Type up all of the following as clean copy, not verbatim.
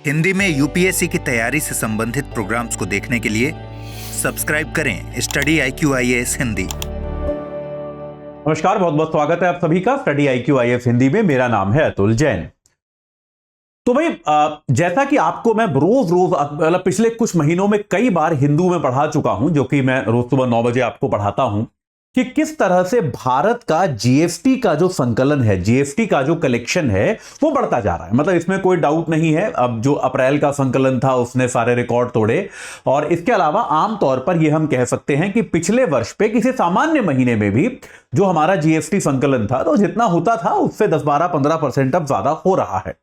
हिंदी में यूपीएससी की तैयारी से संबंधित प्रोग्राम्स को देखने के लिए सब्सक्राइब करें स्टडी IQ IAS हिंदी। नमस्कार, बहुत बहुत स्वागत है आप सभी का स्टडी IQ IAS हिंदी में। मेरा नाम है अतुल जैन। तो भाई जैसा कि आपको मैं रोज मतलब पिछले कुछ महीनों में कई बार हिंदू में पढ़ा चुका हूं, जो कि मैं रोज सुबह 9 बजे आपको पढ़ाता हूं कि किस तरह से भारत का जीएसटी का जो संकलन है, जीएसटी का जो कलेक्शन है वो बढ़ता जा रहा है। मतलब इसमें कोई डाउट नहीं है। अब जो अप्रैल का संकलन था उसने सारे रिकॉर्ड तोड़े, और इसके अलावा आमतौर पर यह हम कह सकते हैं कि पिछले वर्ष पे किसी सामान्य महीने में भी जो हमारा जीएसटी संकलन था तो जितना होता था उससे 10-12-15% अब ज्यादा हो रहा है।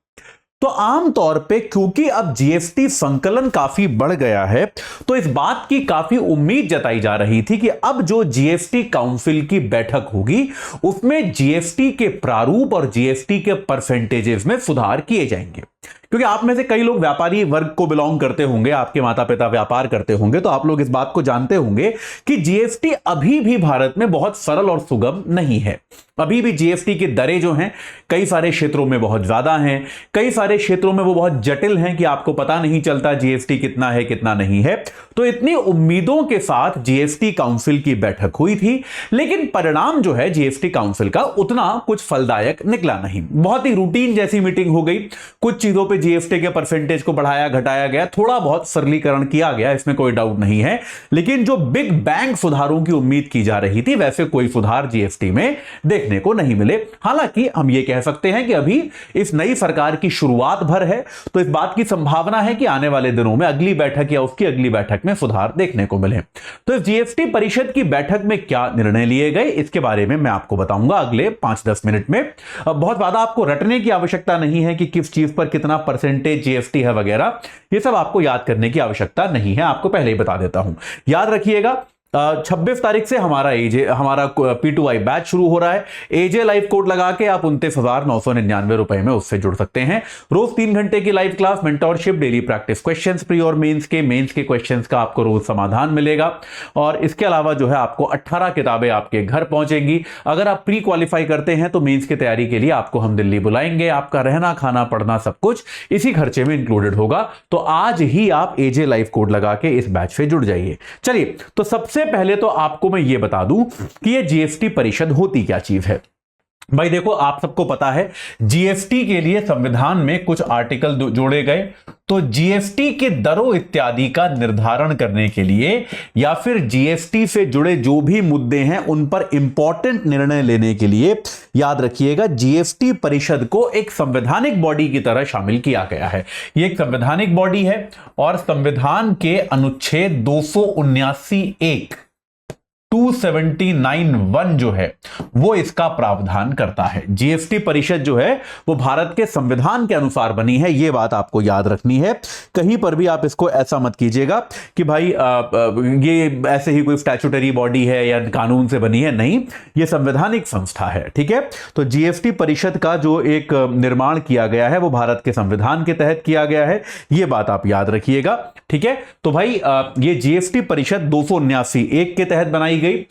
तो आमतौर पे क्योंकि अब जीएसटी संकलन काफी बढ़ गया है, तो इस बात की काफी उम्मीद जताई जा रही थी कि अब जो जीएसटी काउंसिल की बैठक होगी उसमें जीएसटी के प्रारूप और जीएसटी के परसेंटेजेस में सुधार किए जाएंगे। क्योंकि आप में से कई लोग व्यापारी वर्ग को बिलोंग करते होंगे, आपके माता पिता व्यापार करते होंगे, तो आप लोग इस बात को जानते होंगे कि जीएसटी अभी भी भारत में बहुत सरल और सुगम नहीं है। अभी भी जीएसटी की दरें जो हैं कई सारे क्षेत्रों में बहुत ज्यादा हैं, कई सारे क्षेत्रों में वो बहुत जटिल हैं कि आपको पता नहीं चलता जीएसटी कितना है कितना नहीं है। तो इतनी उम्मीदों के साथ जीएसटी काउंसिल की बैठक हुई थी, लेकिन परिणाम जो है जीएसटी काउंसिल का उतना कुछ फलदायक निकला नहीं। बहुत ही रूटीन जैसी मीटिंग हो गई। कुछ चीजों पे जीएसटी के परसेंटेज को बढ़ाया घटाया गया, थोड़ा बहुत सरलीकरण किया गया, इसमें कोई डाउट नहीं है। लेकिन जो बिग बैंग सुधारों की उम्मीद की जा रही थी वैसे कोई सुधार जीएसटी में देखने को नहीं मिले। हालांकि हम ये कह सकते हैं कि अभी इस नई सरकार की शुरुआत भर है, तो इस बात की संभावना है कि आने वाले दिनों में अगली बैठक या उसकी अगली बैठक में सुधार देखने को मिले। तो इस जीएसटी परिषद की बैठक में क्या निर्णय लिए गए इसके बारे में मैं आपको बताऊंगा अगले 5-10 मिनट में। बहुत ज्यादा आपको रटने की आवश्यकता नहीं है कि किस चीज पर कितना परसेंटेज जीएसटी है वगैरह, ये सब आपको याद करने की आवश्यकता नहीं है, आपको पहले ही बता देता हूं। याद रखिएगा 26 तारीख से हमारा P2I बैच शुरू हो रहा है। एजे लाइव कोड लगा के आप 29,999 रुपए में उससे जुड़ सकते हैं। रोज 3 घंटे की live class, mentorship, daily practice questions, pre और मेंस के क्वेश्चंस का आपको रोज समाधान मिलेगा। और इसके अलावा जो है आपको 18 किताबें आपके घर पहुंचेंगी। अगर आप प्री क्वालिफाई करते हैं तो मेंस की तैयारी के लिए आपको हम दिल्ली बुलाएंगे। आपका रहना खाना पढ़ना सब कुछ इसी खर्चे में इंक्लूडेड होगा। तो आज ही आप एजे लाइव कोड लगा के इस बैच से जुड़ जाइए। चलिए, तो सबसे पहले तो आपको मैं यह बता दूं कि यह जीएसटी परिषद होती क्या चीज है। भाई देखो, आप सबको पता है जीएसटी के लिए संविधान में कुछ आर्टिकल जोड़े गए। तो जीएसटी के दरों इत्यादि का निर्धारण करने के लिए या फिर जीएसटी से जुड़े जो भी मुद्दे हैं उन पर इंपॉर्टेंट निर्णय लेने के लिए याद रखिएगा जीएसटी परिषद को एक संवैधानिक बॉडी की तरह शामिल किया गया है। यह एक संवैधानिक बॉडी है और संविधान के अनुच्छेद 279(1) 279(1) जो है वो इसका प्रावधान करता है। जीएसटी परिषद जो है वो भारत के संविधान के अनुसार बनी है, ये बात आपको याद रखनी है। कहीं पर भी आप इसको ऐसा मत कीजिएगा कि भाई ये ऐसे ही कोई स्टैट्यूटरी बॉडी है या कानून से बनी है। नहीं, ये संवैधानिक संस्था है। ठीक है, तो जीएसटी परिषद का जो एक निर्माण किया गया है वो भारत के संविधान के तहत किया गया है, ये बात आप याद रखिएगा। ठीक है, तो भाई ये जीएसटी परिषद 279(1) के तहत बनाई गई।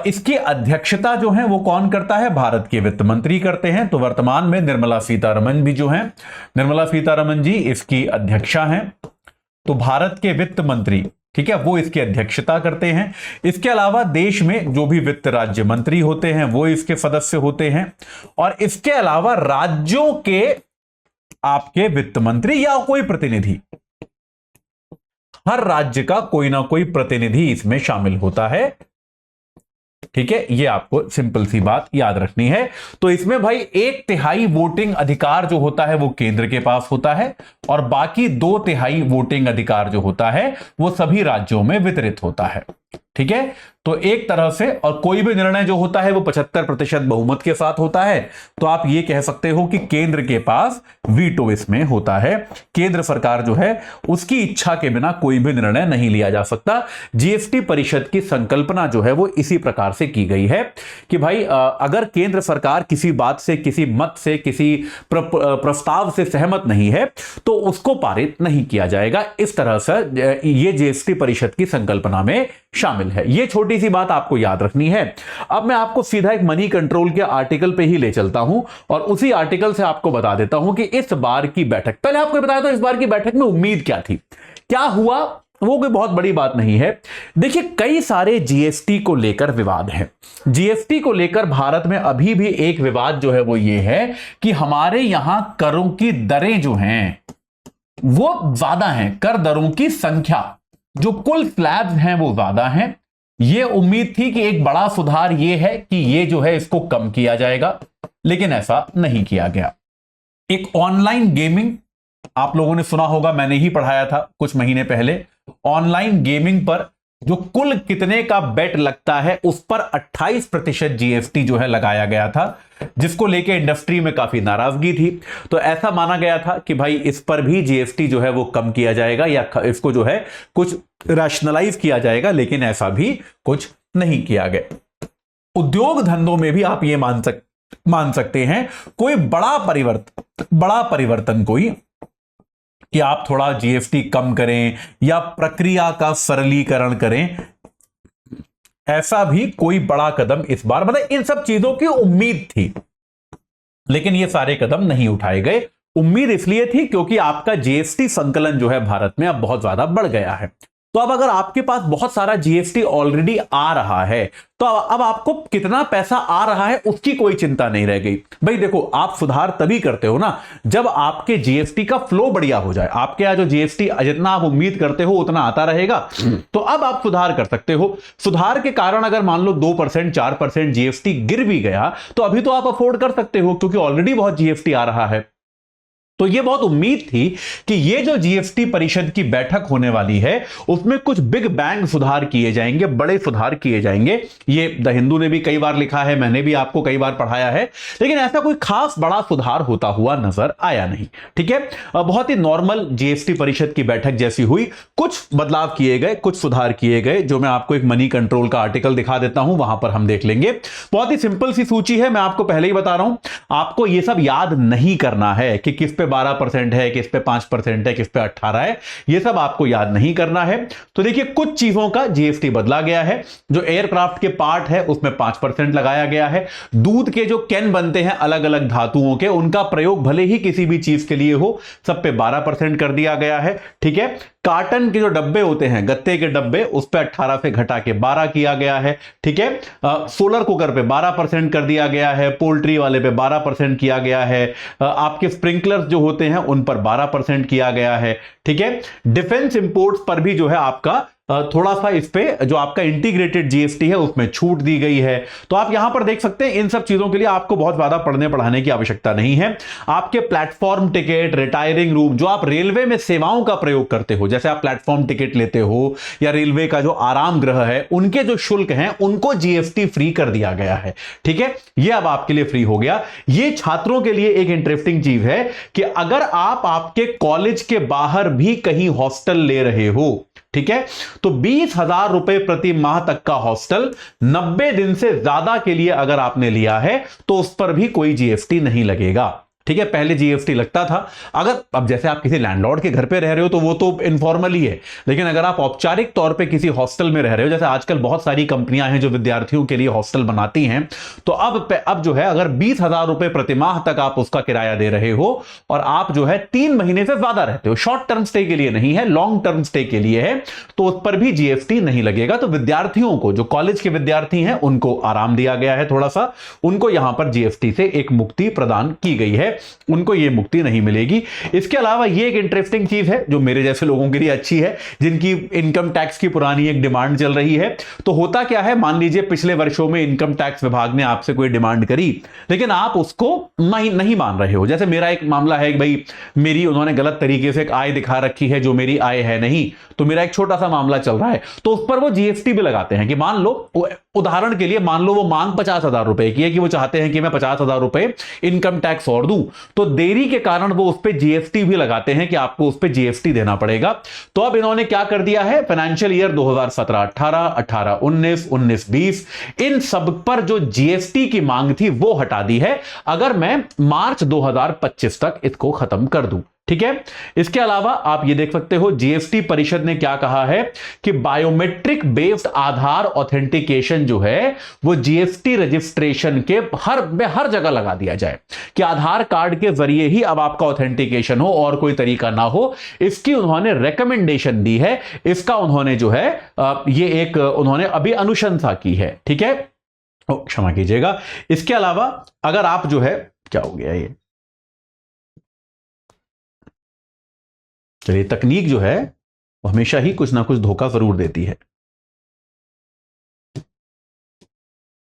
इसकी अध्यक्षता जो है वो कौन करता है? भारत के वित्त मंत्री करते हैं। तो वर्तमान में निर्मला सीतारमण भी जो है, निर्मला सीतारमण जी इसकी अध्यक्षा हैं। तो भारत के वित्त मंत्री, ठीक है, वो इसकी अध्यक्षता करते हैं। इसके अलावा देश में जो भी वित्त राज्य मंत्री होते हैं वो इसके सदस्य होते हैं। और इसके अलावा राज्यों के आपके वित्त मंत्री या कोई प्रतिनिधि, हर राज्य का कोई ना कोई प्रतिनिधि इसमें शामिल होता है। ठीक है, ये आपको सिंपल सी बात याद रखनी है। तो इसमें भाई 1/3 वोटिंग अधिकार जो होता है वो केंद्र के पास होता है और बाकी 2/3 वोटिंग अधिकार जो होता है वो सभी राज्यों में वितरित होता है। ठीक है, तो एक तरह से, और कोई भी निर्णय जो होता है वो 75% बहुमत के साथ होता है। तो आप ये कह सकते हो कि केंद्र के पास वीटो इसमें होता है। केंद्र सरकार जो है उसकी इच्छा के बिना कोई भी निर्णय नहीं लिया जा सकता। जीएसटी परिषद की संकल्पना जो है वो इसी प्रकार से की गई है कि भाई अगर केंद्र सरकार किसी बात से, किसी मत से, किसी प्रस्ताव से सहमत नहीं है तो उसको पारित नहीं किया जाएगा। इस तरह से ये जीएसटी परिषद की संकल्पना में शामिल है। यह छोटी सी बात आपको याद रखनी है। अब मैं आपको सीधा एक मनी कंट्रोल के आर्टिकल पे ही ले चलता हूं और उसी आर्टिकल से आपको बता देता हूं कि इस बार की बैठक, पहले आपको बताया था इस बार की बैठक में उम्मीद क्या थी, क्या हुआ, वो कोई बहुत बड़ी बात नहीं है। देखिए, कई सारे जीएसटी को लेकर विवाद है। जीएसटी को लेकर भारत में अभी भी एक विवाद जो है वो ये है कि हमारे यहां करों की दरें जो हैं वो ज्यादा हैं, कर दरों की संख्या, जो कुल स्लैब्स हैं वो ज्यादा हैं। ये उम्मीद थी कि एक बड़ा सुधार ये है कि ये जो है इसको कम किया जाएगा, लेकिन ऐसा नहीं किया गया। एक ऑनलाइन गेमिंग, आप लोगों ने सुना होगा, मैंने ही पढ़ाया था कुछ महीने पहले, ऑनलाइन गेमिंग पर जो कुल कितने का बेट लगता है उस पर 28% जीएसटी जो है लगाया गया था, जिसको लेके इंडस्ट्री में काफी नाराजगी थी। तो ऐसा माना गया था कि भाई इस पर भी जीएसटी जो है वो कम किया जाएगा या इसको जो है कुछ रैशनलाइज किया जाएगा, लेकिन ऐसा भी कुछ नहीं किया गया। उद्योग धंधों में भी आप ये मान सकते हैं कोई बड़ा परिवर्तन कोई कि आप थोड़ा जीएसटी कम करें या प्रक्रिया का सरलीकरण करें, ऐसा भी कोई बड़ा कदम इस बार, मतलब इन सब चीजों की उम्मीद थी, लेकिन ये सारे कदम नहीं उठाए गए। उम्मीद इसलिए थी क्योंकि आपका जीएसटी संकलन जो है भारत में अब बहुत ज्यादा बढ़ गया है। तो अब अगर आपके पास बहुत सारा जीएसटी ऑलरेडी आ रहा है तो अब आपको कितना पैसा आ रहा है उसकी कोई चिंता नहीं रह गई। भाई देखो, आप सुधार तभी करते हो ना जब आपके जीएसटी का फ्लो बढ़िया हो जाए। आपके यहाँ जो जीएसटी जितना आप उम्मीद करते हो उतना आता रहेगा, तो अब आप सुधार कर सकते हो। सुधार के कारण अगर मान लो 2% 4% जीएसटी गिर भी गया तो अभी तो आप अफोर्ड कर सकते हो, क्योंकि ऑलरेडी बहुत जीएसटी आ रहा है। तो यह बहुत उम्मीद थी कि ये जो जीएसटी परिषद की बैठक होने वाली है उसमें कुछ बिग बैंग सुधार किए जाएंगे, बड़े सुधार किए जाएंगे। ये द हिंदू ने भी कई बार लिखा है, मैंने भी आपको कई बार पढ़ाया है, लेकिन ऐसा कोई खास बड़ा सुधार होता हुआ नजर आया नहीं। ठीक है, बहुत ही नॉर्मल जीएसटी परिषद की बैठक जैसी हुई। कुछ बदलाव किए गए, कुछ सुधार किए गए, जो मैं आपको एक मनी कंट्रोल का आर्टिकल दिखा देता हूं, वहां पर हम देख लेंगे। बहुत ही सिंपल सी सूची है, मैं आपको पहले ही बता रहा हूं। आपको यह सब याद नहीं करना है कि किस पे 12% है, किस पे 5% है, किस पे 18 है, यह सब आपको याद नहीं करना है। तो देखिए, कुछ चीजों का जीएसटी बदला गया है। जो एयरक्राफ्ट के पार्ट है उसमें 5% लगाया गया है। दूध के जो कैन बनते हैं अलग अलग धातुओं के, उनका प्रयोग भले ही किसी भी चीज के लिए हो, सब पे 12% कर दिया गया है। ठीक है, कार्टन के जो डब्बे होते हैं, गत्ते के डब्बे, उस पे 18 से घटा के 12 किया गया है। ठीक है, सोलर कुकर पे 12% कर दिया गया है, पोल्ट्री वाले पे 12% किया गया है, आपके स्प्रिंकलर्स जो होते हैं उन पर 12% किया गया है। ठीक है, डिफेंस इंपोर्ट्स पर भी जो है आपका थोड़ा सा इस पे जो आपका इंटीग्रेटेड जीएसटी है उसमें छूट दी गई है। तो आप यहां पर देख सकते हैं, इन सब चीजों के लिए आपको बहुत ज्यादा पढ़ने पढ़ाने की आवश्यकता नहीं है। आपके प्लेटफॉर्म टिकट, रिटायरिंग रूम, जो आप रेलवे में सेवाओं का प्रयोग करते हो, जैसे आप प्लेटफॉर्म टिकट लेते हो या रेलवे का जो आराम गृह है, उनके जो शुल्क हैं उनको जीएसटी फ्री कर दिया गया है। ठीक है, यह अब आपके लिए फ्री हो गया। यह छात्रों के लिए एक इंटरेस्टिंग चीज है कि अगर आप आपके कॉलेज के बाहर भी कहीं हॉस्टल ले रहे हो, ठीक है, तो 20,000 रुपए प्रति माह तक का हॉस्टल 90 दिन से ज्यादा के लिए अगर आपने लिया है तो उस पर भी कोई जीएसटी नहीं लगेगा। ठीक है, पहले जीएसटी लगता था। अगर अब जैसे आप किसी लैंडलॉर्ड के घर पे रह रहे हो तो वो तो इनफॉर्मल ही है, लेकिन अगर आप औपचारिक तौर पे किसी हॉस्टल में रह रहे हो, जैसे आजकल बहुत सारी कंपनियां हैं जो विद्यार्थियों के लिए हॉस्टल बनाती हैं, तो अब जो है अगर 20,000 रुपए प्रति माह तक आप उसका किराया दे रहे हो और आप जो है 3 महीने से ज्यादा रहते हो, शॉर्ट टर्म स्टे के लिए नहीं है, लॉन्ग टर्म स्टे के लिए है, तो उस पर भी जीएसटी नहीं लगेगा। तो विद्यार्थियों को, जो कॉलेज के विद्यार्थी हैं, उनको आराम दिया गया है थोड़ा सा, उनको यहां पर जीएसटी से एक मुक्ति प्रदान की गई है, उनको यह मुक्ति नहीं मिलेगी। इसके अलावा यह एक इंटरेस्टिंग चीज है जो मेरे जैसे लोगों के लिए अच्छी है, जिनकी इनकम टैक्स की पुरानी एक डिमांड चल रही है। तो होता क्या है, मान लीजिए पिछले वर्षों में इनकम टैक्स विभाग ने आपसे कोई डिमांड करी, लेकिन आप उसको नहीं मान रहे हो। जैसे मेरा एक मामला है कि भाई मेरी उन्होंने गलत तरीके से एक आय दिखा रखी है जो मेरी आय है नहीं, तो मेरा एक छोटा सा मामला चल रहा है, तो उस पर वो जीएसटी भी लगाते हैं कि मान लो, उदाहरण के लिए मान लो वो मांग 50,000 रुपए की है कि वो चाहते हैं कि मैं 50,000 रुपए इनकम टैक्स और दूं, तो देरी के कारण वो उस पे जीएसटी भी लगाते हैं कि आपको उस पे जीएसटी देना पड़ेगा। तो अब इन्होंने क्या कर दिया है, फाइनेंशियल ईयर 2017-18, 18-19, 19-20, इन सब पर जो जीएसटी की मांग थी वो हटा दी है, अगर मैं मार्च 2025 तक इसको खत्म कर दूं। ठीक है। इसके अलावा आप ये देख सकते हो जीएसटी परिषद ने क्या कहा है कि बायोमेट्रिक बेस्ड आधार ऑथेंटिकेशन जो है वो जीएसटी रजिस्ट्रेशन के हर जगह लगा दिया जाए, कि आधार कार्ड के जरिए ही अब आपका ऑथेंटिकेशन हो और कोई तरीका ना हो। इसकी उन्होंने रिकमेंडेशन दी है, इसका उन्होंने जो है ये एक उन्होंने अभी अनुशंसा की है। ठीक है, क्षमा कीजिएगा। इसके अलावा अगर आप जो है, क्या हो गया ये, चलिए, तकनीक जो है वो हमेशा ही कुछ ना कुछ धोखा जरूर देती है।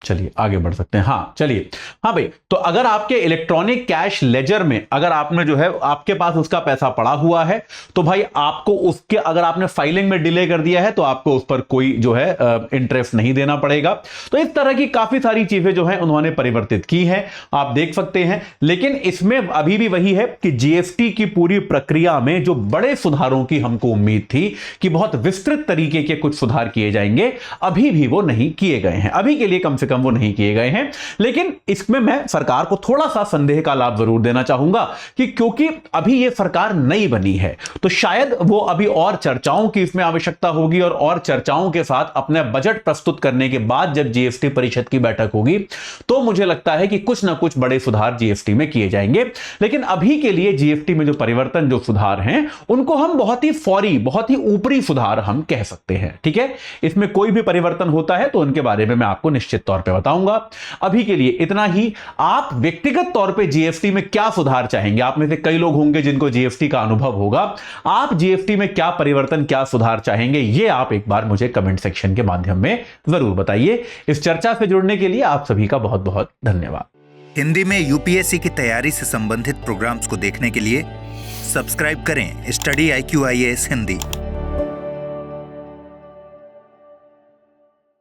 चलिए आगे बढ़ सकते हैं। हाँ चलिए, हाँ भाई, तो अगर आपके इलेक्ट्रॉनिक कैश लेजर में अगर आपने जो है आपके पास उसका पैसा पड़ा हुआ है तो भाई आपको उसके, अगर आपने फाइलिंग में डिले कर दिया है तो आपको उस पर कोई जो है इंटरेस्ट नहीं देना पड़ेगा। तो इस तरह की काफी सारी चीजें जो है उन्होंने परिवर्तित की हैं, आप देख सकते हैं। लेकिन इसमें अभी भी वही है कि जीएसटी की पूरी प्रक्रिया में जो बड़े सुधारों की हमको उम्मीद थी कि बहुत विस्तृत तरीके के कुछ सुधार किए जाएंगे, अभी भी वो नहीं किए गए हैं। अभी के लिए कम से कम वो नहीं किए गए हैं। लेकिन इसमें मैं सरकार को थोड़ा सा संदेह का लाभ जरूर देना चाहूंगा कि क्योंकि अभी ये सरकार नई बनी है तो शायद वो अभी और चर्चाओं की इसमें आवश्यकता होगी, और चर्चाओं के साथ अपने बजट प्रस्तुत करने के बाद जब जीएसटी परिषद की बैठक होगी तो मुझे लगता है कि कुछ ना कुछ बड़े सुधार जीएसटी में किए जाएंगे। लेकिन अभी के लिए जीएसटी में जो परिवर्तन, जो सुधार हैं, उनको हम बहुत ही फौरी, बहुत ही ऊपरी सुधार हम कह सकते हैं। ठीक है, इसमें कोई भी परिवर्तन होता है तो उनके बारे में मैं आपको निश्चित तौर पे बताऊंगा। अभी के लिए इतना ही। आप व्यक्तिगत तौर पे जीएसटी में क्या सुधार चाहेंगे? आप में से कई लोग होंगे जिनको जीएसटी का अनुभव होगा। आप जीएसटी में क्या परिवर्तन, क्या सुधार चाहेंगे, ये आप एक बार मुझे कमेंट सेक्शन के माध्यम में जरूर बताइए। इस चर्चा से जुड़ने के लिए आप सभी का बहुत बहुत धन्यवाद। हिंदी में यूपीएससी की तैयारी से संबंधित प्रोग्राम्स को देखने के लिए सब्सक्राइब करें स्टडी IQ IAS हिंदी।